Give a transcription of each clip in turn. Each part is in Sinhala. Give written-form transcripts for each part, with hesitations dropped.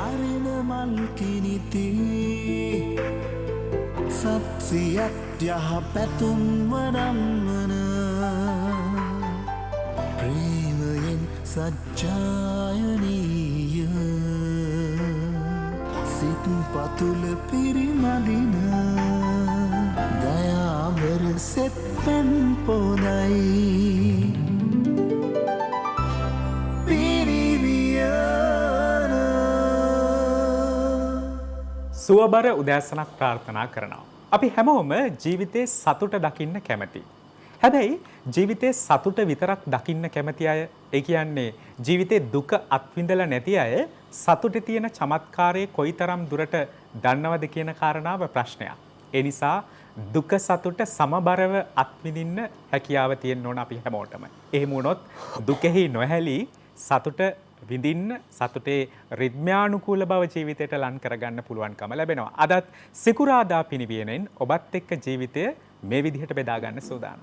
අරණ මල් කිනිති සත්සියක් යහ පැතුම් වරම්මන ප්‍රේමයෙන් සච්ඡායනීය සිත් පතුල පිරිමදින දයාබර සෙත් පැන් පොදයි සුවබර උදෑසනක් ප්‍රාර්ථනා කරනවා. අපි හැමෝම ජීවිතේ සතුට දකින්න කැමති. හැබැයි ජීවිතේ සතුට විතරක් දකින්න කැමති අය, ඒ කියන්නේ ජීවිතේ දුක අත්විඳලා නැති අය සතුටේ තියෙන චමත්කාරයේ කොයිතරම් දුරට දන්නවද කියන කාරණාව ප්‍රශ්නයක්. ඒ නිසා දුක සතුට සමබරව අත්විඳින්න හැකියාව තියෙන්න ඕන අපි හැමෝටම. එහෙම වුණොත් දුකෙහි නොහැලී සතුට විඳින්න, සතුටේ රිද්මයානුකූල බව ජීවිතයට ලං කරගන්න පුළුවන්කම ලැබෙනවා. අදත් සිකුරාදා පිනිවියනෙන් ඔබත් එක්ක ජීවිතය මේ විදිහට බෙදා ගන්න සූදානම්.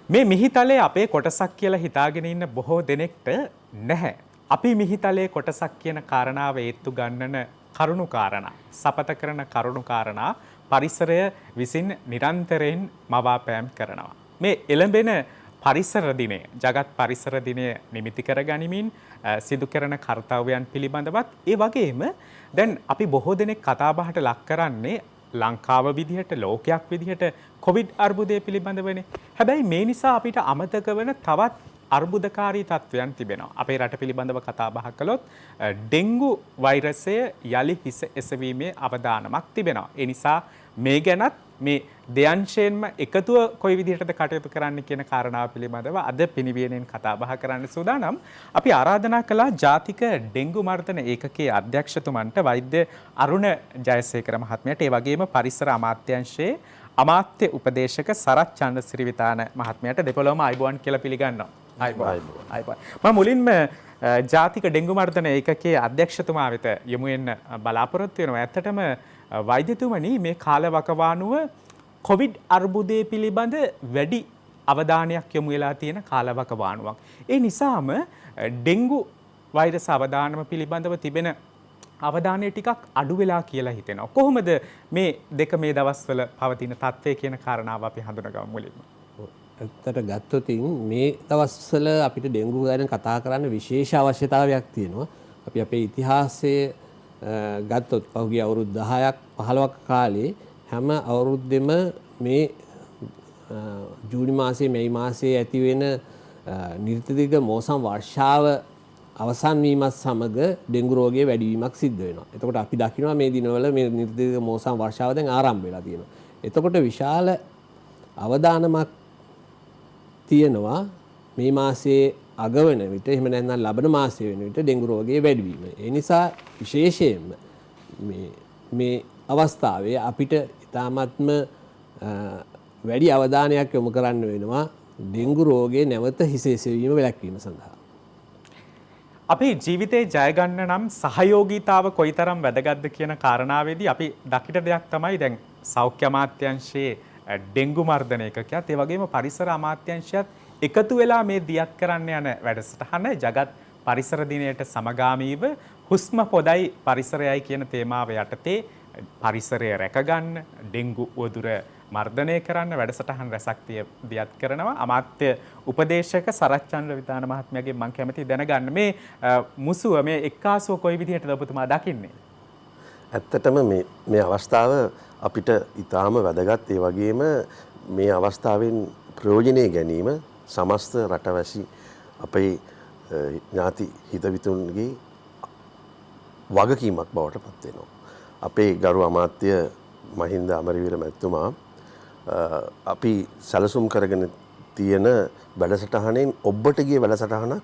මේ මිහිතලේ අපේ කොටසක් කියලා හිතාගෙන ඉන්න බොහෝ දෙනෙක්ට නැහැ. අපි මිහිතලේ කොටසක් කියන කාරණාව ඒත්තු ගන්නන කරුණු කාරණා, සපත කරන කරුණු කාරණා පරිසරය විසින් නිරන්තරයෙන් මවාපෑම් කරනවා. මේ එළඹෙන පරිසර දිනය, ජගත් පරිසර දිනය නිමිති කර ගනිමින් සිදු කරන කර්තව්‍යයන් පිළිබඳවත් ඒ වගේම දැන් අපි බොහෝ දෙනෙක් කතාබහට ලක් කරන්නේ ලංකාව විදිහට, ලෝකයක් විදිහට කොවිඩ් අර්බුදය පිළිබඳවනේ. හැබැයි මේ නිසා අපිට අමතක වෙන තවත් අර්බුදකාරී තත්වයන් තිබෙනවා. අපේ රට පිළිබඳව කතා බහ කළොත් ඩෙන්ගු වෛරසය යලි හිස එසවීමේ අවදානමක් තිබෙනවා. ඒ නිසා මේ ගැනත් මේ දෙයන්ශයෙන්ම එකතුව කොයි විදිහටද කටයුතු කරන්න කියන කාරණාව පිළිබඳව අද පිනිවියනෙන් කතා බහ කරන්න සූදානම්. අපි ආරාධනා කළා ජාතික ඩෙන්ගු මර්ධන ඒකකයේ අධ්‍යක්ෂතුමන්ට වෛද්‍ය අරුණ ජයසේකර මහත්මයාට, ඒ වගේම පරිසර අමාත්‍යාංශයේ අමාත්‍ය උපදේශක සරත් චන්ද්‍රසිරිවිතාන මහත්මයාට දෙපොළොම අයිබෝන් කියලා පිළිගන්නවා. මම මුලින්ම ජාතික ඩෙන්ගු මර්ධන ඒකකයේ අධ්‍යක්ෂතුමා වෙත යොමු වෙන්න බලාපොරොත්තු වෙනවා. ඇත්තටම වෛද්‍යතුමනි, මේ කාලවකවානුව කොවිඩ් අර්බුදය පිළිබඳ වැඩි අවධානයක් යොමු වෙලා තියෙන කාලවකවානුවක්. ඒ නිසාම ඩෙන්ගු වෛරස අවදානම පිළිබඳව තිබෙන අවධානය ටිකක් අඩු වෙලා කියලා හිතෙනවා. කොහොමද මේ දෙක මේ දවස්වල පවතින තත්ත්වය කියන කාරණාව අපි හඳුනගමු මුලින්ම. ඇත්තට ගත්තොත් මේ දවස්වල අපිට ඩෙන්ගු ගැන කතා කරන්න විශේෂ අවශ්‍යතාවයක් තියෙනවා. අපි අපේ ඉතිහාසයේ ගත්තොත් පහුගිය අවුරුදු 10ක් 15ක කාලේ හැම අවුරුද්දෙම මේ ජූනි මාසයේ මැයි මාසයේ ඇති වෙන නිර්තදිග මෝසම් වර්ෂාව අවසන් වීමත් සමග ඩෙන්ගු රෝගයේ වැඩිවීමක් සිද්ධ වෙනවා. එතකොට අපි දකිනවා මේ දිනවල මේ නිර්තදිග මෝසම් වර්ෂාව දැන් ආරම්භ වෙලා තියෙනවා. එතකොට විශාල අවදානමක් තියෙනවා මේ මාසයේ අග වෙන විට, එහෙම නැත්නම් ලබන මාසයේ වෙන විට ඩෙන්ගු රෝගයේ වැඩිවීම. ඒ නිසා විශේෂයෙන්ම මේ අවස්ථාවේ අපිට ඉතාමත්ම වැඩි අවධානයක් යොමු කරන්න වෙනවා ඩෙන්ගු රෝගයේ නැවත හිස එසවීම වැළැක්වීම සඳහා. අපේ ජීවිතේ ජය ගන්න නම් සහයෝගීතාව කොයිතරම් වැදගත්ද කියන කාරණාවේදී අපි දකිට දෙයක් තමයි දැන් සෞඛ්‍ය අමාත්‍යාංශයේ ඩෙන්ගු මර්ධන ඒකකයත්, ඒ වගේම පරිසර අමාත්‍යාංශයත් එකතු වෙලා මේ දියත් කරන්න යන වැඩසටහන ජගත් පරිසර දිනයට සමගාමීව හුස්ම පොදයි පරිසරයයි කියන තේමාව යටතේ පරිසරය රැකගන්න, ඩෙන්ගු උවදුර මර්ධනය කරන්න වැඩසටහන් රැසක් දියත් කරනවා. අමාත්‍ය උපදේශක සරත් චන්ද්‍රවිතාන මහත්මයාගෙන් මම කැමතියි දැනගන්න මේ මුසුව, මේ එක්කාසුව කොයි විදිහටද ඔබතුමා දකින්නේ? ඇත්තටම මේ අවස්ථාව අපිට ඊටාම වැදගත්. ඒ වගේම මේ අවස්ථාවෙන් ප්‍රයෝජනෙ ගැනීම සමස්ත රටවැසි අපේ ඥාති හිතවිතුන්ගේ වගකීමක් බවට පත් වෙනවා. අපේ ගරු අමාත්‍ය මහින්ද අමරවීර මැතිතුමා අපි සැලසුම් කරගෙන තියෙන වැඩසටහනෙන් ඔබට ගිය වැඩසටහනක්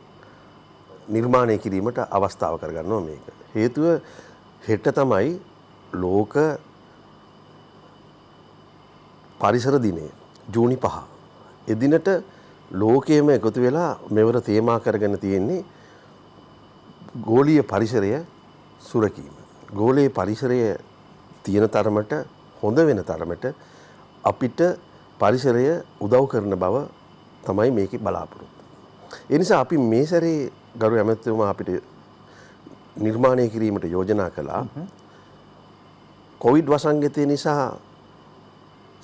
නිර්මාණය කිරීමට අවස්ථාව කරගන්නවා මේක. හේතුව හෙට තමයි ලෝක පරිසර දිනය ජූනි 5. එදිනට ලෝකයේම එකතු වෙලා මෙවර තේමා කරගෙන තියෙන්නේ ගෝලීය පරිසරය සුරකීම. ගෝලීය පරිසරය තියෙන තරමට, හොඳ වෙන තරමට අපිට පරිසරය උදව් කරන බව තමයි මේකේ බලාපොරොත්තු. ඒ නිසා අපි මේ සැරේ ගරු ඇමතිතුමා අපිට නිර්මාණය කිරීමට යෝජනා කළා. කොවිඩ් වසංගතය නිසා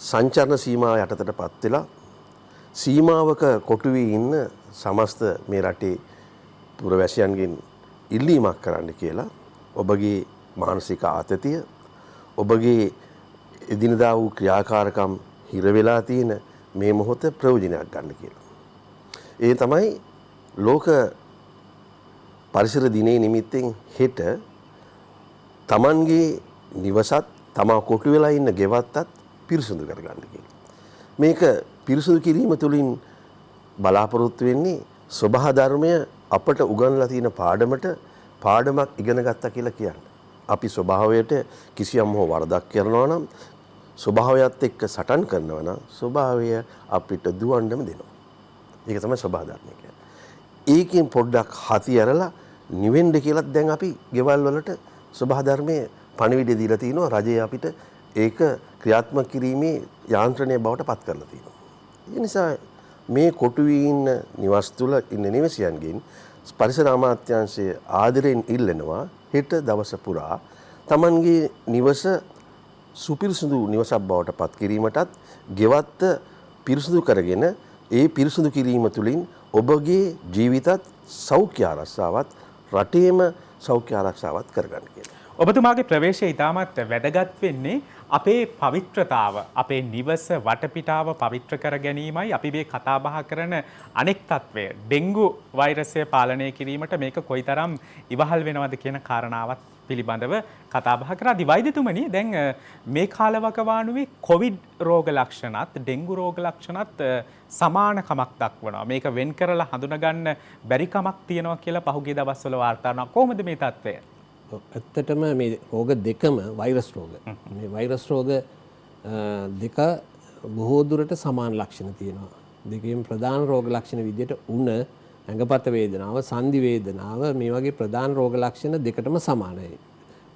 සංචරණ සීමාව යටතටපත් වෙලා සීමාවක කොටු වී ඉන්න සමස්ත මේ රටේ පුරවැසියන්ගෙන් ඉල්ලීමක් කරන්න කියලා ඔබගේ මානසික ආතතිය ඔබගේ එදිනදා වූ ක්‍රියාකාරකම් හිර වෙලා තියෙන මේ මොහොත ප්‍රයෝජනයක් ගන්න කියලා. ඒ තමයි ලෝක පරිසර දිනේ නිමිත්තෙන් හෙට Tamanගේ නිවසත් තමා කොටු වෙලා ඉන්න ගෙවත්තත් පිරිසුදු කරගන්න කියලා. මේක පිරිසුදු කිරීම තුළින් බලාපොරොත්තු වෙන්නේ ස්වභාව ධර්මය අපට උගන්වලා තියෙන පාඩමක් ඉගෙන ගත්තා කියලා කියන්නේ. අපි ස්වභාවයට කිසියම් හෝ වරදක් කරනවා නම් ස්වභාවයත් එක්ක සටන් කරනවා නම් ස්වභාවය අපිට දුවන්නම දෙනවා. ඒක තමයි ස්වභාව ධර්මය කියන්නේ. ඒකෙන් පොඩ්ඩක් හති ඇරලා නිවෙන්න කියලාත් දැන් අපි ගෙවල් වලට ස්වභාව ධර්මයේ පණිවිඩය දීලා තිනවා. රජය අපිට ඒක ක්‍රියාත්මක කිරීමේ යාන්ත්‍රණය බවට පත් කරලා තිනවා. ඒ නිසා මේ කොටු වී ඉන්න නිවස් තුල ඉන්න නිවසියන්ගෙන් පරිසර අමාත්‍යාංශයේ ආදරෙන් ඉල්ලනවා හෙට දවස පුරා Tamanගේ නිවස සුපිරිසුදු නිවසක් බවට පත් කිරීමටත් ගෙවත්ත පිරිසුදු කරගෙන ඒ පිරිසුදු කිරීම තුළින් ඔබගේ ජීවිතත් සෞඛ්‍ය ආරක්ෂාවත් රටේම සෞඛ්‍ය ආරක්ෂාවත් කරගන්න කියලා. ඔබතුමාගේ ප්‍රවේශය ඉතාමත් වැදගත් වෙන්නේ අපේ පවිත්‍රතාව, අපේ නිවස වටපිටාව පවිත්‍ර කර ගැනීමයි අපි මේ කතා බහ කරන අනෙක් තත්වය. ඩෙන්ගු වෛරසය පාලනය කිරීමට මේක කොයිතරම් ඉවහල් වෙනවද කියන කාරණාවත් පිළිබඳව කතා බහ කරාදී වෛද්‍යතුමනි දැන් මේ කාලවකවානුවේ කොවිඩ් රෝග ලක්ෂණත් ඩෙන්ගු රෝග ලක්ෂණත් සමානකමක් දක්වනවා. මේක වෙන් කරලා හඳුනගන්න බැරි කමක් තියෙනවා කියලා පහුගිය දවස්වල වාර්තා වුණා. කොහොමද මේ තත්වය? ඇත්තටම මේ රෝග දෙකම වෛරස් රෝග. මේ වෛරස් රෝග දෙක බොහෝ දුරට සමාන ලක්ෂණ තියෙනවා. දෙකේම ප්‍රධාන රෝග ලක්ෂණ විදිහට උණ, ඇඟපත වේදනාව, සන්ධි වේදනාව මේ වගේ ප්‍රධාන රෝග ලක්ෂණ දෙකටම සමානයි.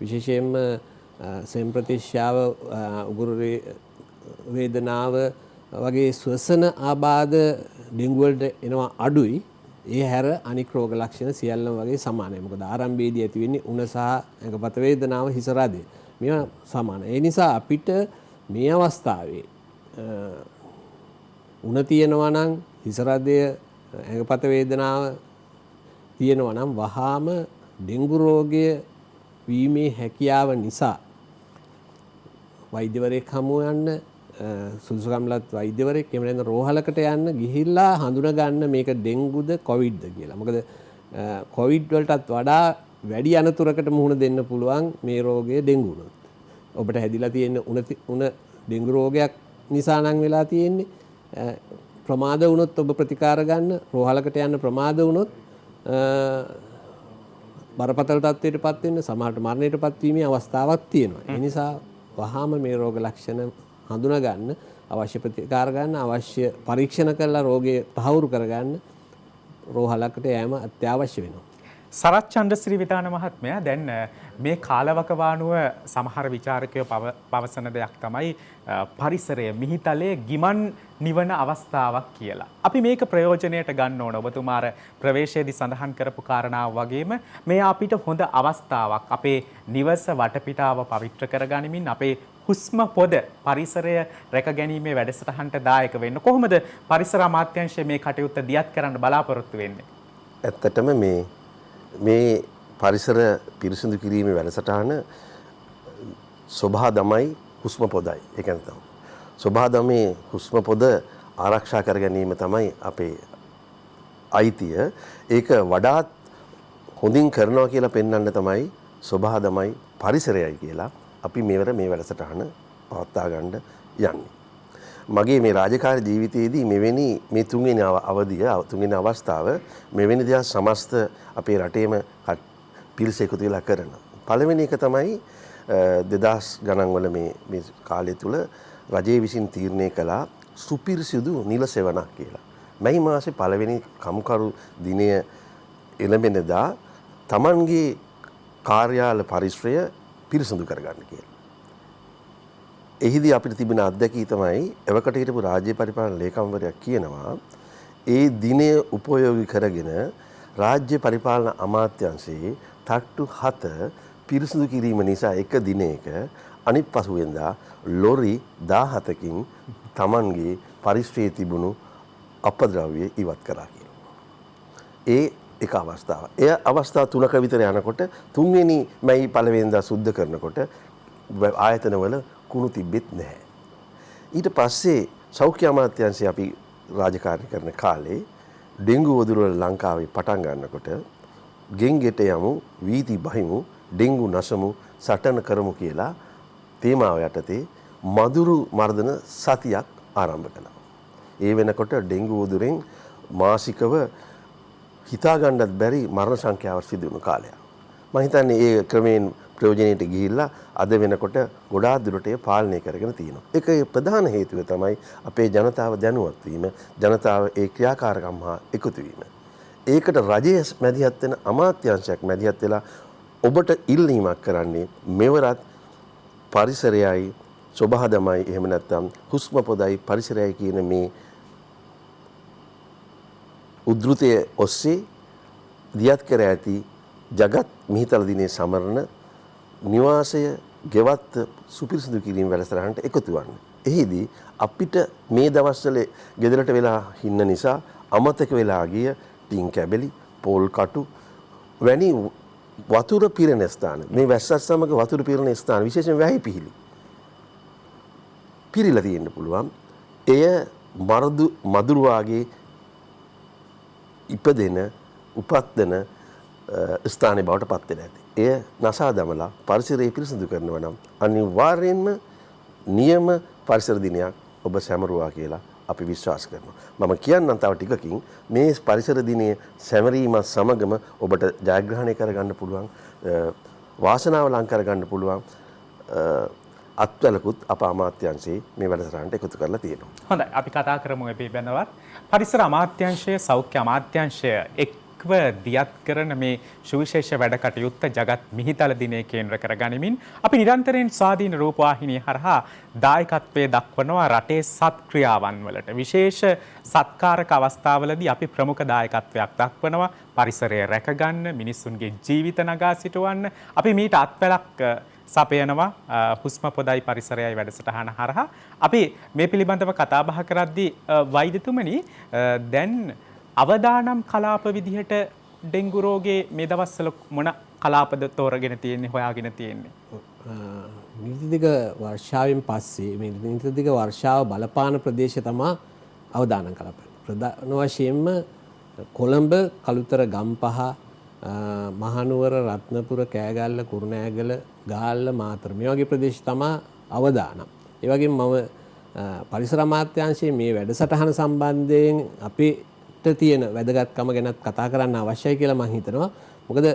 විශේෂයෙන්ම සෙම්ප්‍රතිශ්‍යාව, උගුරු වේදනාව වගේ ස්වසන ආබාධ ඩෙන්ගු වලට එනවා අඩුයි. ඒ හැර අනික් රෝග ලක්ෂණ සියල්ලම වගේ සමානයි. මොකද ආරම්භයේදී ඇති වෙන්නේ උණ සහ ඇඟපත වේදනාව, හිස රදය. මේවා සමානයි. ඒ නිසා අපිට මේ අවස්ථාවේ උණ තියෙනවා නම්, හිස රදය, ඇඟපත වේදනාව තියෙනවා නම් වහාම ඩෙන්ගු රෝගය වීමේ හැකියාව නිසා වෛද්‍යවරයෙක් හමු යන්න, සුදුසුකම්ලත් වෛද්‍යවරයෙක් එහෙම නැත්නම් රෝහලකට යන්න ගිහිල්ලා හඳුනා ගන්න මේක ඩෙන්ගුද කොවිඩ්ද කියලා. මොකද කොවිඩ් වලටත් වඩා වැඩි අනතුරකට මුහුණ දෙන්න පුළුවන් මේ රෝගය ඩෙන්ගු වුණොත්. ඔබට හැදිලා තියෙන උණ ඩෙන්ගු රෝගයක් නිසා නම් වෙලා තියෙන්නේ. ප්‍රමාද වුණොත් ඔබ ප්‍රතිකාර ගන්න, රෝහලකට යන්න ප්‍රමාද වුණොත් බරපතල තත්ත්වයකටපත් වෙන්න, සමහරට මරණයටපත් වීමේ අවස්ථාවක් තියෙනවා. ඒ නිසා වහාම මේ රෝග ලක්ෂණ හඳුනා ගන්න, අවශ්‍ය ප්‍රතිකාර ගන්න, අවශ්‍ය පරීක්ෂණ කරලා රෝගය තහවුරු කරගන්න රෝහලකට යෑම අත්‍යවශ්‍ය වෙනවා. සරත් චන්ද්‍රශ්‍රී විතාන මහත්මයා දැන් මේ කාලවකවානුව සමහර විචාරකයෝ පවසන දෙයක් තමයි පරිසරය මිහිතලයේ ගිමන් නිවන අවස්ථාවක් කියලා. අපි මේක ප්‍රයෝජනයට ගන්න ඕන. ඔබතුමාර ප්‍රවේශයේදී සඳහන් කරපු කාරණාව වගේම මේ අපිට හොඳ අවස්ථාවක්. අපේ නිවස වටපිටාව පවිත්‍ර කරගනිමින් අපේ හුස්ම පොද පරිසරය රැක ගැනීමේ වැඩසටහනට දායක වෙන්න. කොහොමද පරිසර අමාත්‍යාංශය මේ කටයුත්ත දියත් කරන්න බලාපොරොත්තු වෙන්නේ? ඇත්තටම මේ පරිසර පිරිසිදු කිරීමේ වැඩසටහන සොබාදමයි හුස්ම පොදයි. ඒක තමයි. සොබාදමේ හුස්ම පොද ආරක්ෂා කර ගැනීම තමයි අපේ අයිතිය. ඒක වඩාත් හොඳින් කරනවා කියලා පෙන්වන්න තමයි සොබාදමයි පරිසරයයි කියලා අපි මේවර මේ වැඩසටහන පවත්වා ගන්න යන්නේ. මගේ මේ රාජකාරී ජීවිතයේදී මෙවැනි මේ තුන්වෙනි තුන්වෙනි අවස්ථාව මෙවැනි දේ සමස්ත අපේ රටේම පිරිස එකතු වෙලා කරන. පළවෙනි එක තමයි 2000 ගණන් වල මේ කාලය තුල රජයේ විසින් තීරණය කළා සුපිරිසිදු නිල සෙවණක් කියලා. මැයි මාසේ පළවෙනි කමුකරු දිනය එළඹෙනදා Tamanගේ කාර්යාල පරිශ්‍රය පිරිසිදු කරගන්න කියලා. එහිදී අපිට තිබෙන අත්දැකීම තමයි එවකට හිටපු රාජ්‍ය පරිපාලන ලේකම්වරයා කියනවා ඒ දිනය උපයෝගී කරගෙන රාජ්‍ය පරිපාලන අමාත්‍යාංශයේ තට්ටු 7 පිරිසිදු කිරීම නිසා එක දිනයක අනිත් පසුවෙන්දා ලොරි 17කින් Tamanගේ පරිශ්‍රයේ තිබුණු අපද්‍රව්‍ය ඉවත් කරා කියලා. ඒ එක අවස්ථාවක්. එය අවස්ථා 3ක විතර යනකොට තුන්වෙනි මැයි පළවෙනිදා සුද්ධ කරනකොට ආයතනවල කුණු තිබෙත් නැහැ. ඊට පස්සේ සෞඛ්‍ය අමාත්‍යාංශය අපි රාජකාරී කරන කාලේ ඩෙන්ගු වදුර වල ලංකාවේ පටන් ගන්නකොට ගෙන්ගෙට යමු වීති බහිමු ඩෙන්ගු නසමු සටන කරමු කියලා තේමාව යටතේ මදුරු මර්ධන සතියක් ආරම්භ කළා. ඒ වෙනකොට ඩෙන්ගු වදුරෙන් මාසිකව හිතා ගන්නත් බැරි මරණ සංඛ්‍යාවක් සිදු වුණු කාලයක්. මම හිතන්නේ ඒ ක්‍රමයෙන් ප්‍රයෝජනෙට ගිහිල්ලා අද වෙනකොට ගොඩාක් දුරට පාලනය කරගෙන තියෙනවා. ඒක ප්‍රධාන හේතුව තමයි අපේ ජනතාව දැනුවත් වීම, ජනතාව ඒ ක්‍රියාකාරකම් හා එකතු වීම. ඒකට රජයේ මැදිහත් වෙන අමාත්‍යාංශයක් මැදිහත් වෙලා ඔබට ඉල්ලීමක් කරන්නේ මෙවරත් පරිසරයයි සොබහදමයි එහෙම නැත්නම් හුස්ම පොදයි පරිසරයයි කියන මේ උද්ෘතයේ ඔස්සේ දියත් කර ඇති ජගත් මිහිතල දිනේ සමරන නිවාසය ගෙවත් සුපිරිසිදු කිරීම වැඩසටහනට එකතු වන්න. එහිදී අපිට මේ දවස්වල ගෙදරට වෙලා ඉන්න නිසා අමතක වෙලා ගිය ටින් කැබලි, පෝල් කටු වැනි වතුර පිරෙන ස්ථාන මේ වැස්සත් සමග වතුර පිරෙන ස්ථාන විශේෂයෙන් වැහි පිහිලි පිරීලා තියෙන්න පුළුවන්. එය මදුරුවාගේ ඉපදෙන උපත්දන ස්ථානයේ බවට පත් වෙලා ඇති. එය නසා දමලා පරිසරය පිරිසිදු කරනවා නම් අනිවාර්යයෙන්ම නියම පරිසර දිනයක් ඔබ සැමරුවා කියලා අපි විශ්වාස කරනවා. මම කියන්නම් තව ටිකකින් මේ පරිසර දිනයේ සැමරීම සමගම ඔබට ජයග්‍රහණය කරගන්න පුළුවන් වාසනාව ලං කරගන්න පුළුවන් අත්වලකුත් අප අමාත්‍යාංශයේ මේ වැඩසටහනට එකතු කරලා තියෙනවා. හොඳයි අපි කතා කරමු මේ බඳවත් පරිසර අමාත්‍යාංශය සෞඛ්‍ය අමාත්‍යාංශය එක්ව දියත් කරන මේ සුවිශේෂ වැඩ කටයුත්ත ජගත් මිහිතල දිනය කේන්ද්‍ර කරගනිමින් අපි නිරන්තරයෙන් ස්වාධීන රූපවාහිනිය හරහා දායකත්වයේ දක්වනවා රටේ සත්ක්‍රියාවන් වලට විශේෂ සත්කාරක අවස්ථාවලදී අපි ප්‍රමුඛ දායකත්වයක් දක්වනවා පරිසරය රැකගන්න මිනිසුන්ගේ ජීවිත නගා සිටවන්න අපි මීට අත්වැලක් සපයනවා හුස්ම පොදයි පරිසරයයි වැඩසටහන හරහා අපි මේ පිළිබඳව කතා බහ කරද්දී වෛද්‍යතුමනි දැන් අවදානම් කලාප විදිහට ඩෙන්ගු රෝගේ මේ දවස්වල මොන කලාපද තෝරගෙන තියෙන්නේ හොයාගෙන තියෙන්නේ නිතිදිග වර්ෂාවෙන් පස්සේ මේ නිතිදිග වර්ෂාව බලපාන ප්‍රදේශ තමයි අවදානම් කලාප. ප්‍රධාන වශයෙන්ම කොළඹ, කළුතර, ගම්පහ, මහනුවර, රත්නපුර, කෑගල්ල, කුරුණෑගල, ගාල්ල, මාතර මේ වගේ ප්‍රදේශ තමයි අවදානම්. ඒ වගේම මම පරිසර අමාත්‍යාංශයේ මේ වැඩසටහන සම්බන්ධයෙන් අපිට තියෙන වැදගත්කම ගැනත් කතා කරන්න අවශ්‍යයි කියලා මම හිතනවා. මොකද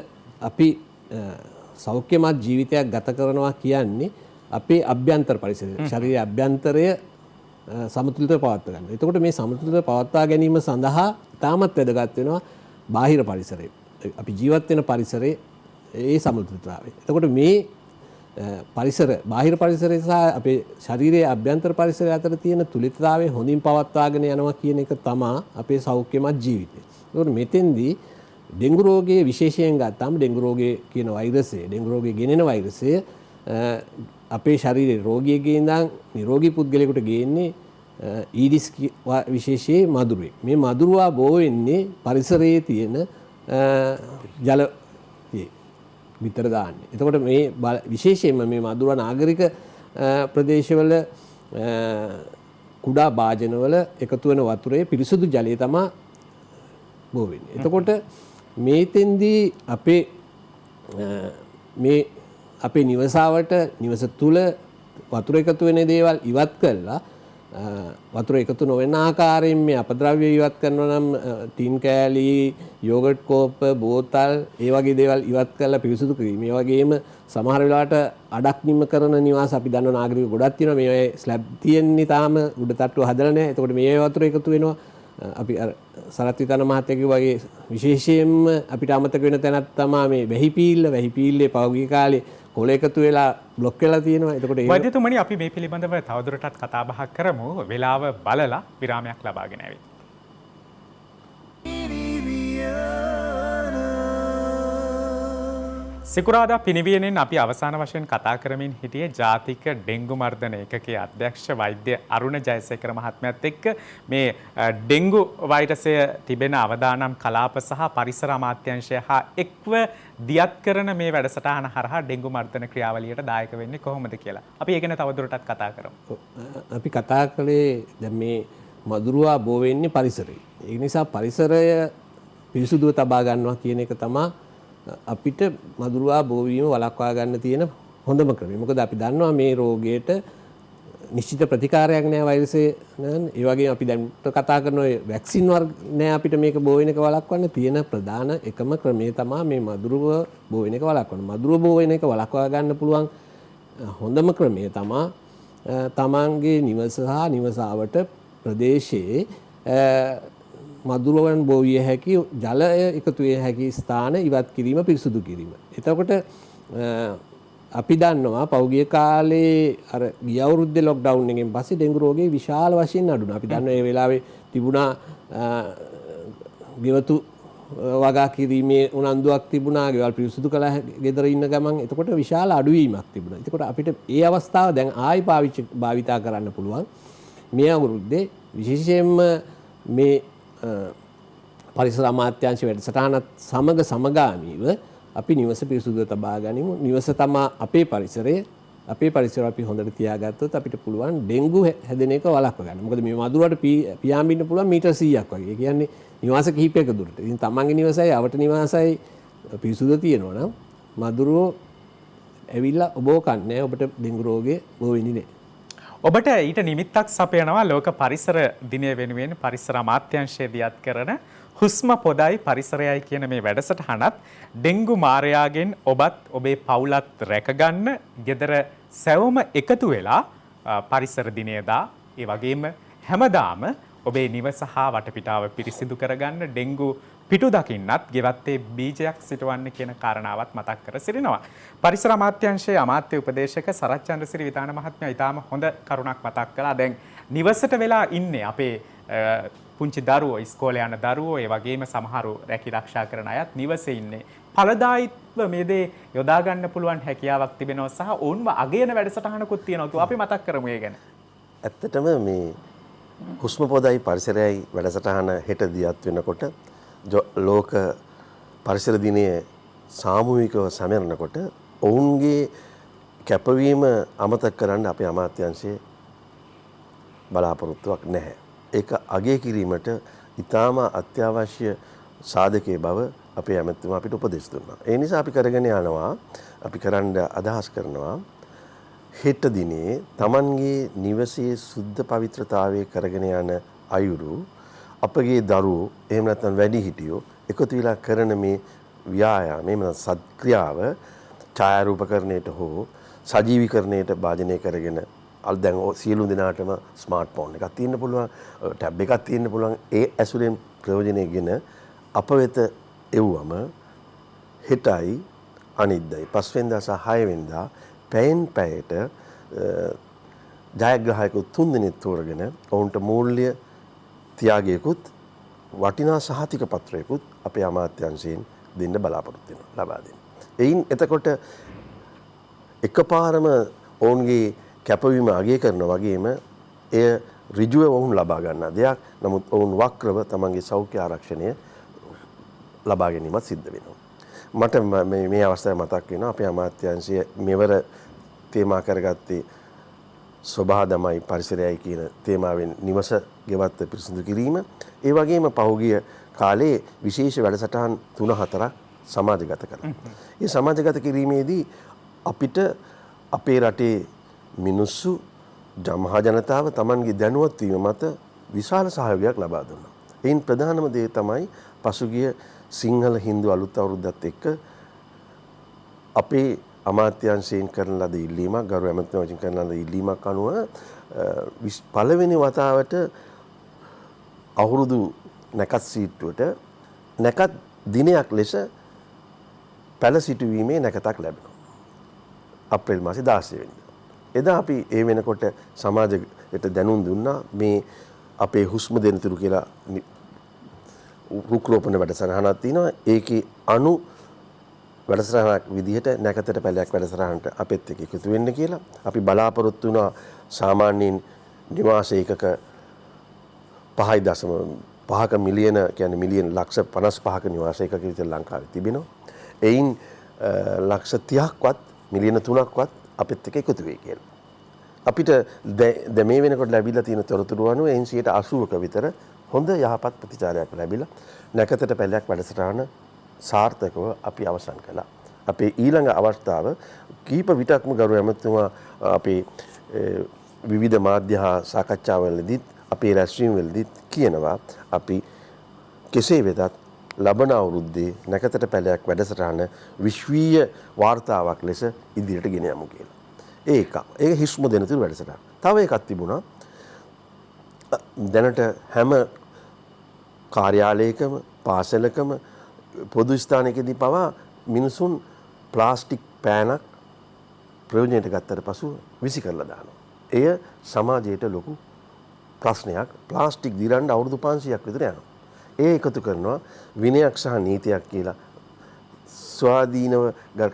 අපි සෞඛ්‍යමත් ජීවිතයක් ගත කරනවා කියන්නේ අපේ අභ්‍යන්තර පරිසරය, ශරීරයේ අභ්‍යන්තරය සමතුලිතව පවත්වා ගන්න. එතකොට මේ සමතුලිතව පවත්වා ගැනීම සඳහා තාමත් වැදගත් වෙනවා බාහිර පරිසරය. අපි ජීවත් වෙන පරිසරයේ ඒ සමතුලිතතාවය. එතකොට මේ පරිසර බාහිර පරිසරය සහ අපේ ශරීරයේ අභ්‍යන්තර පරිසරය අතර තියෙන තුලිතතාවය හොඳින් පවත්වාගෙන යනවා කියන එක තමයි අපේ සෞඛ්‍යමත් ජීවිතය. ඒකට මෙතෙන්දී ඩෙන්ගු රෝගයේ විශේෂයෙන් ගත්තාම ඩෙන්ගු රෝගයේ කියන වෛරසය, ඩෙන්ගු රෝගයේ ගෙනෙන වෛරසය අපේ ශරීරයේ රෝගියෙකුගේ ඉඳන් නිරෝගී පුද්ගලයෙකුට ගේන්නේ ඊඩිස් විශේෂයේ මදුරුවෙක්. මේ මදුරුවා බෝ වෙන්නේ පරිසරයේ තියෙන ජල විතර දාන්නේ. එතකොට මේ විශේෂයෙන්ම මේ මදුරුවා නාගරික ප්‍රදේශවල කුඩා භාජනවල එකතු වෙන වතුරේ පිරිසුදු ජලය තමයි බෝ වෙන්නේ. එතකොට මේතෙන්දී අපේ නිවසාවට නිවස තුල වතුර එකතු වෙන දේවල් ඉවත් කළා වතුර එකතු නොවන ආකාරයෙන් මේ අපද්‍රව්‍ය ඉවත් කරනවා නම් ටින් කෑලි, යෝගට් කෝප්ප, බෝතල් ඒ වගේ දේවල් ඉවත් කරලා පිරිසුදු කිරීම. ඒ වගේම සමහර වෙලාවට අඩක් නිම කරන නිවාස අපි දන්නවා නාගරික ගොඩක් තියෙනවා. මේ ස්ලැබ් තියෙන්නේ තාම උඩ තට්ටුව හදලා නැහැ. එතකොට මේ වතුර එකතු වෙනවා. අපි අර සරත් විතාන මහත්තයා වගේ විශේෂයෙන්ම අපිට අමතක වෙන තැනක් තමයි මේ වැහිපීල්ලේ පෞද්ගලික කාලේ කොළ එකතු වෙලා බ්ලොක් වෙලා තියෙනවා. එතකොට ඒ වෛද්‍යතුමනි අපි මේ පිළිබඳව තවදුරටත් කතා බහ කරමු. වේලාව බලලා විරාමයක් ලබාගෙන ආවේ. සිකුරාදා පිනිවියනෙන් අපි අවසාන වශයෙන් කතා කරමින් හිටියේ ජාතික ඩෙංගු මර්ධන ඒකකයේ අධ්‍යක්ෂ වෛද්‍ය අරුණ ජයසේකර මහත්මයාත් එක්ක මේ ඩෙංගු වෛරසය තිබෙන අවදානම් කලාප සහ පරිසර අමාත්‍යාංශය හා එක්ව දියත් කරන මේ වැඩසටහන හරහා ඩෙංගු මර්ධන ක්‍රියාවලියට දායක වෙන්නේ කොහොමද කියලා. අපි ඒක ගැන තවදුරටත් කතා කරමු. අපි කතා කළේ දැන් මේ මදුරුවා බෝ වෙන්නේ පරිසරයේ. ඒ නිසා පරිසරය පිරිසුදුව තබා ගන්නවා කියන එක තමයි අපිට මදුරුවා බෝවීම වළක්වා ගන්න තියෙන හොඳම ක්‍රමය. මොකද අපි දන්නවා මේ රෝගයට නිශ්චිත ප්‍රතිකාරයක් නෑ වෛරසය නේද? ඒ වගේම අපි දැන් කතා කරන ඔය වැක්සින් වර්ග නෑ අපිට මේක බෝ වෙන එක වළක්වන්න තියෙන ප්‍රධාන එකම ක්‍රමය තමයි මේ මදුරුව බෝ වෙන එක වළක්වන්න. මදුරුව බෝ වෙන එක වළක්වා ගන්න පුළුවන් හොඳම ක්‍රමය තමයි තමන්ගේ නිවස සහ නිවසාවට ප්‍රදේශයේ මදුරුවන් බෝ විය හැකි ජලය එකතු විය හැකි ස්ථාන ඉවත් කිරීම පිරිසුදු කිරීම. එතකොට අපි දන්නවා පෞගිය කාලේ අර ගිය අවුරුද්දේ ලොක්ඩවුන් එකෙන් පස්සේ ඩෙන්ගු රෝගේ විශාල වශයෙන් අඩුණා. අපි දන්නවා ඒ වෙලාවේ තිබුණා ගෙවතු වගා කිරීමේ උනන්දුවක් තිබුණා. ගෙවල් පිරිසුදු කළා ගෙදර ඉන්න ගමන්. එතකොට විශාල අඩුවීමක් තිබුණා. එතකොට අපිට ඒ අවස්ථාව දැන් ආයි භාවිතා කරන්න පුළුවන්. මේ අවුරුද්දේ විශේෂයෙන්ම මේ පරිසර අමාත්‍යාංශ වැඩසටහනත් සමග සමගාමීව අපි නිවස පිරිසුදුව තබා ගනිමු. නිවස තමා අපේ පරිසරය. අපේ පරිසරය අපි හොඳට තියාගත්තොත් අපිට පුළුවන් ඩෙන්ගු හැදෙන එක වළක්වා ගන්න. මොකද මේ මදුරුවට පියාඹින්න පුළුවන් මීටර් 100ක් වගේ. ඒ කියන්නේ නිවාස කිහිපයක දුරට. ඉතින් තමන්ගේ නිවසයි අවට නිවාසයි පිරිසුදු තියෙනවා නම් මදුරුවෝ ඇවිල්ලා ඔබව කන්නේ ඔබට ඩෙන්ගු රෝගේ බෝ වෙන්නේ නැහැ. ඔබට ඊට නිමිත්තක් සපයනවා ලෝක පරිසර දිනය වෙනුවෙන් පරිසර අමාත්‍යාංශය දියත් කරන හුස්ම පොදයි පරිසරයයි කියන මේ වැඩසටහනත් ඩෙන්ගු මාරයාගෙන් ඔබත් ඔබේ පවුලත් රැකගන්න ගෙදර සැවොම එකතු වෙලා පරිසර දිනයදා ඒ වගේම හැමදාම ඔබේ නිවස හා වටපිටාව පිරිසිදු කරගන්න ඩෙන්ගු පිටු දකින්නත් ගෙවත්තේ බීජයක් සිටවන්න කියන කාරණාවත් මතක් කර සිටිනවා. පරිසර අමාත්‍යාංශයේ අමාත්‍ය උපදේශක සරත් චන්ද්‍රසිරි විතාන මහත්මයා ඊටාම හොඳ කරුණක් මතක් කළා. දැන් නිවසට වෙලා ඉන්නේ අපේ පුංචි දරුවෝ, ඉස්කෝලේ යන දරුවෝ, ඒ වගේම සමහරු රැකී ආරක්ෂා කරන අයත් නිවසේ ඉන්නේ. ඵලදායීත්ව මේ දේ යොදා ගන්න පුළුවන් හැකියාවක් තිබෙනවා සහ ඕන්ව අගයන වැඩසටහනකුත් තියෙනවා. අපි මතක් කරමු ඒ ගැන. ඇත්තටම මේ හුස්ම පොදයි පරිසරයයි වැඩසටහන හෙට දියත් වෙනකොට ලෝක පරිසර දිනය සාමූහිකව සමරනකොට ඔවුන්ගේ කැපවීම අමතක කරන්න අපේ අමාත්‍යාංශයේ බලාපොරොත්තුවක් නැහැ. ඒක අගය කිරීමට ඉතාම අත්‍යවශ්‍ය සාධකයේ බව අපේ ඇමතිතුමා අපිට උපදෙස් දුන්නා. ඒ නිසා අපි කරගෙන යනවා, අපි කරන්න අදහස් කරනවා හෙට දිනේ Tamanගේ නිවසේ සුද්ධ පවිත්‍රතාවය කරගෙන යන අයුරු අපගේ දරුවෝ එහෙම නැත්නම් වැඩිහිටියෝ එකතු වෙලා කරන මේ ව්‍යායාම එහෙම නැත්නම් සත්ක්‍රියාව ඡායාරූපකරණයට හෝ සජීවීකරණයට භාජනය කරගෙන දැන් සියලු දෙනාටම ස්මාර්ට්ෆෝන් එකක් තියෙන්න පුළුවන්, ටැබ් එකක් තියෙන්න පුළුවන්. ඒ ඇසුරෙන් ප්‍රයෝජනයගෙන අප වෙත එව්වම හෙටයි අනිද්දායි පස්වෙනිදා සහ හයවෙනිදා පැයෙන් පැයට ජයග්‍රාහකයෝ 3 දෙනෙක් තෝරගෙන ඔවුන්ට මූල්‍ය ත්‍යාගයකුත් වටිනා සහතික පත්‍රයකුත් අපේ අමාත්‍යාංශයෙන් දෙන්න බලාපොරොත්තු වෙනවා, ලබා දෙන්න. එයින් එතකොට එකපාරම ඔවුන්ගේ කැපවීම අගය කරන වගේම එය ඍජුව ඔවුන් ලබා ගන්නා දෙයක්. නමුත් ඔවුන් වක්‍රව තමන්ගේ සෞඛ්‍ය ආරක්ෂණය ලබා ගැනීමත් සිද්ධ වෙනවා. මට මේ අවස්ථාවේ මතක් වෙනවා අපේ අමාත්‍යාංශය මෙවර තේමා කරගත්තේ ස්වභාවදමයි පරිසරයයි කියන තේමාවෙන් නිවස ගෙවත්ත පිරිසිදු කිරීම. ඒ වගේම පහුගිය කාලේ විශේෂ වැඩසටහන් 3-4ක් සමාජගත කළා. මේ සමාජගත කිරීමේදී අපිට අපේ රටේ මිනිස්සු මහා ජනතාව Tamanගේ දැනුවත් වීම මත විශාල සහයෝගයක් ලබා දුන්නා. එයින් ප්‍රධානම දේ තමයි පසුගිය සිංහල හින්දු අලුත් අවුරුද්දත් එක්ක අපේ අමාත්‍යාංශයෙන් කරන ලද ඉල්ලීමක්, ගරු ඇමතිතුමා විසින් කරන ලද ඉල්ලීමක් අනුව පළවෙනි වතාවට අවුරුදු නැකත් සීට්ටුවට නැකත් දිනයක් ලෙස පැළ සිටුවීමේ නැකතක් ලැබෙනවා. අප්‍රේල් මාසේ 16 වෙනිදා. එදා අපි ඒ වෙනකොට සමාජයට දැනුම් දුන්නා මේ අපේ හුස්ම දෙනතුරු කියලා රුක් රෝපණ වැඩසටහනක් තියෙනවා. ඒකේ වැඩසටහනක් විදිහට නැකතට පැලයක් වැඩසටහනට අපෙත් එක්ක එකතු වෙන්න කියලා අපි බලාපොරොත්තු වුණා. සාමාන්‍යයෙන් නිවාස ඒකක 5.5 මිලියන කියන්නේ මිලියන ලක්ෂ 55ක නිවාස ඒකක විතර ලංකාවේ තිබෙනවා. එයින් ලක්ෂ 30ක්වත් මිලියන 3ක්වත් අපෙත් එක්ක එකතු වෙයි කියලා. අපිට මේ වෙනකොට ලැබිලා තියෙන තොරතුරු අනුව 80ක විතර හොඳ යහපත් ප්‍රතිචාරයක් ලැබිලා නැකතට පැලයක් වැඩසටහන සාර්ථකව අපි අවසන් කළා. අපේ ඊළඟ අවස්ථාව කීප විටක්ම ගරු ඇමතුමා අපේ විවිධ මාධ්‍ය හා සාකච්ඡාවලදීත් අපේ රැස්වීම් වලදීත් කියනවා අපි කෙසේ වෙතත් ලබන අවුරුද්දේ නැකතට පැලයක් වැඩසටහන විශ්වීය වාර්තාවක් ලෙස ඉදිරියට ගෙන යමු කියලා. ඒක හිස්ම දෙනතුරු වැඩසටහන. තව එකක් තිබුණා. දැනට හැම කාර්යාලයකම පාසලකම පොදු ස්ථානයකදී පවා මිනිසුන් ප්ලාස්ටික් පෑනක් ප්‍රයෝජනයට ගත්තට පසු විසි කරලා දානවා. එය සමාජයට ලොකු ප්‍රශ්නයක්. ප්ලාස්ටික් දිරන්න අවුරුදු 500ක් විතර යනවා. ඒ එකතු කරනවා විනයක් සහ නීතියක් කියලා ස්වාධීනව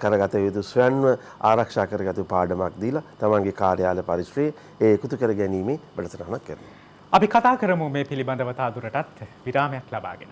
කරගත යුතු ස්වයන්ව ආරක්ෂා කරගත යුතු පාඩමක් දීලා තමන්ගේ කාර්යාල පරිශ්‍රයේ ඒ එකතු කර ගැනීමේ වැඩසටහනක් කරනවා. අපි කතා කරමු මේ පිළිබඳව තවදුරටත් විරාමයක් ලබාගෙන.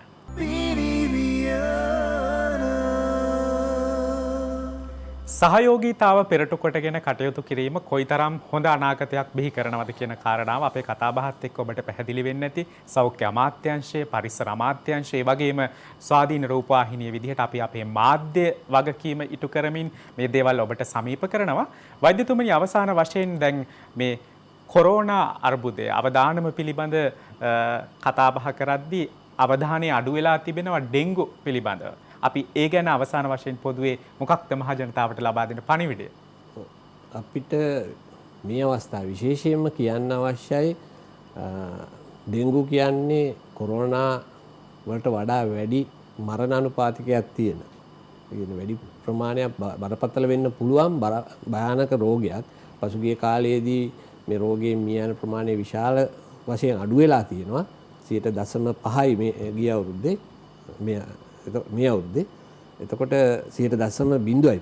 සහයෝගීතාව පෙරටු කොටගෙන කටයුතු කිරීම කොයිතරම් හොඳ අනාගතයක් බිහි කරනවද කියන කාරණාව අපේ කතාබහත් එක්ක ඔබට පැහැදිලි වෙන්නේ නැති සෞඛ්‍ය අමාත්‍යාංශයේ පරිසර අමාත්‍යාංශයේ වගේම ස්වාධීන රූපවාහිනිය විදිහට අපි අපේ මාධ්‍ය වගකීම ඉටු කරමින් මේ දේවල් ඔබට සමීප කරනවා. වෛද්‍යතුමනි අවසාන වශයෙන් දැන් මේ කොරෝනා අර්බුදය අවදානම පිළිබඳ කතාබහ කරද්දී අවධානය අඩු වෙලා තිබෙනවා ඩෙන්ගු පිළිබඳව. අපි ඒ ගැන අවසාන වශයෙන් පොදුවේ මොකක්ද මහ ජනතාවට ලබා දෙන පණිවිඩය? අපිට මේ අවස්ථාව විශේෂයෙන්ම කියන්න අවශ්‍යයි ඩෙන්ගු කියන්නේ කොරෝනා වලට වඩා වැඩි මරණ අනුපාතිකයක් තියෙන. වැඩි ප්‍රමාණයක් බරපතල වෙන්න පුළුවන් භයානක රෝගයක්. පසුගිය කාලයේදී මේ රෝගයෙන් මිය යන ප්‍රමාණය විශාල වශයෙන් අඩු වෙලා තියෙනවා. 0.5යි මේ ගිය අවුරුද්දේ මේ අවුරුද්දේ. එතකොට 0.05යි.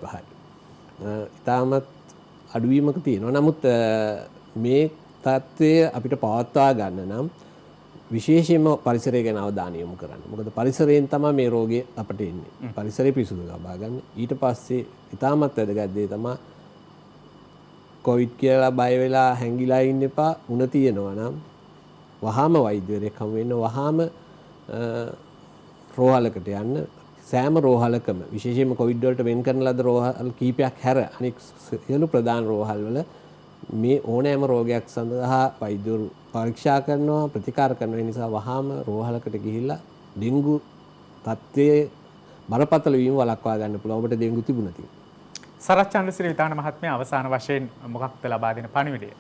ඉතාමත් අඩුවීමක තියෙනවා. නමුත් මේ තත්ත්වය අපිට පවත්වා ගන්න නම් විශේෂයෙන්ම පරිසරය ගැන අවධානය යොමු කරන්න. මොකද පරිසරයෙන් තමයි මේ රෝගය අපට එන්නේ. පරිසරය පිරිසුදු ලබා ගන්න. ඊට පස්සේ ඉතාමත් වැදගත් දේ තමයි කොවිඩ් කියලා බය වෙලා හැංගිලා ඉන්න එපා. උණ තියෙනවා නම් වහාම වෛද්‍යවරයෙක් හමු වෙන්න, වහාම රෝහලකට යන්න. සෑම රෝහලකම විශේෂයෙන්ම කොවිඩ් වලට වෙන් කරන ලද රෝහල් කීපයක් හැර අනෙක් සියලු ප්‍රධාන රෝහල් වල මේ ඕනෑම රෝගයක් සඳහා වෛද්‍යවරු පරීක්ෂා කරනවා, ප්‍රතිකාර කරනවා. ඒ නිසා වහාම රෝහලකට ගිහිල්ලා ඩෙන්ගු තත්ත්වයේ බරපතල වීම වළක්වා ගන්න පුළුවන්. ඔබට ඩෙන්ගු තිබුණා තියෙනවා. සරත් චන්ද්‍රසිරි විතාන මහත්මයා අවසාන වශයෙන් මොකක්ද ලබා දෙන පණිවිඩය?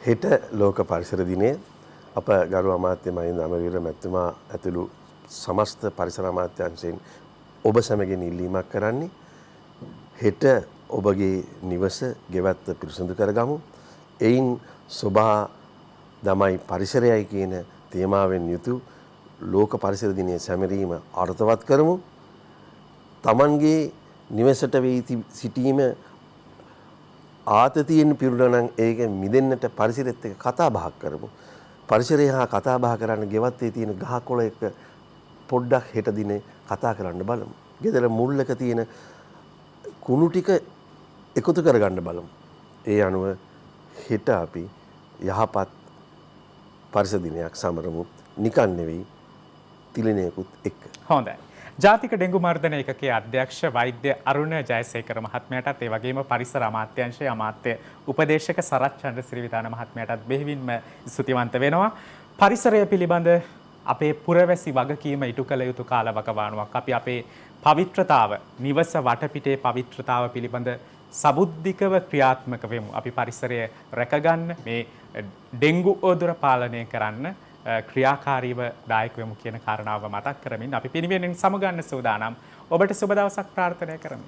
හෙට ලෝක පරිසර දිනය අප ගරු අමාත්‍ය මහින්ද අමරවීර මැතිතුමා ඇතුළු සමස්ත පරිසර අමාත්‍යාංශයෙන් ඔබ සැමගෙන ඉල්ලීමක් කරන්නේ හෙට ඔබගේ නිවස ගෙවත්ත පිරිසිදු කරගමු. එයින් සොබා දමයි පරිසරයයි කියන තේමාවෙන් යුතු ලෝක පරිසර දිනයේ සැමරීම අර්ථවත් කරමු. Tamanගේ නිවසට වී සිටීම ආතතියෙන් පිරුණා නම් ඒක මිදෙන්නට පරිසරෙත් එක්ක කතා බහක් කරමු. පරිසරය හා කතා බහ කරන්න ගෙවත්තේ තියෙන ගහකොළ එක්ක පොඩ්ඩක් හෙට දිනේ කතා කරන්න බලමු. ගෙදර මුල්ලක තියෙන කුණු ටික එකතු කරගන්න බලමු. ඒ අනුව හෙට අපි යහපත් පරිසර දිනයක් සමරමු. නිකන් නෙවෙයි තිලිනයකුත් එක්ක. හොඳයි. ජාතික ඩෙංගු මර්ධන ඒකකයේ අධ්‍යක්ෂ වෛද්‍ය අරුණ ජයසේකර මහත්මයාටත් ඒ වගේම පරිසර අමාත්‍යාංශයේ අමාත්‍ය උපදේශක සරත් චන්ද්‍රසිරි විතාන මහත්මයාටත් බෙහෙවින්ම ස්තුතිවන්ත වෙනවා. පරිසරය පිළිබඳ අපේ පුරවැසි වගකීම ඉටු කළ යුතු කාලවකවානුවක්. අපි අපේ පවිත්‍රතාව, නිවස වටපිටේ පවිත්‍රතාව පිළිබඳ සබුද්ධිකව ක්‍රියාත්මක වෙමු. අපි පරිසරය රැකගන්න, මේ ඩෙංගු ඕදුර පාලනය කරන්න ක්‍රියාකාරීව දායක වෙමු කියන කාරණාව මතක් කරමින් අපි පිරිවෙනින් සමුගන්න සූදානම්. ඔබට සුබ දවසක් ප්‍රාර්ථනා කරමි.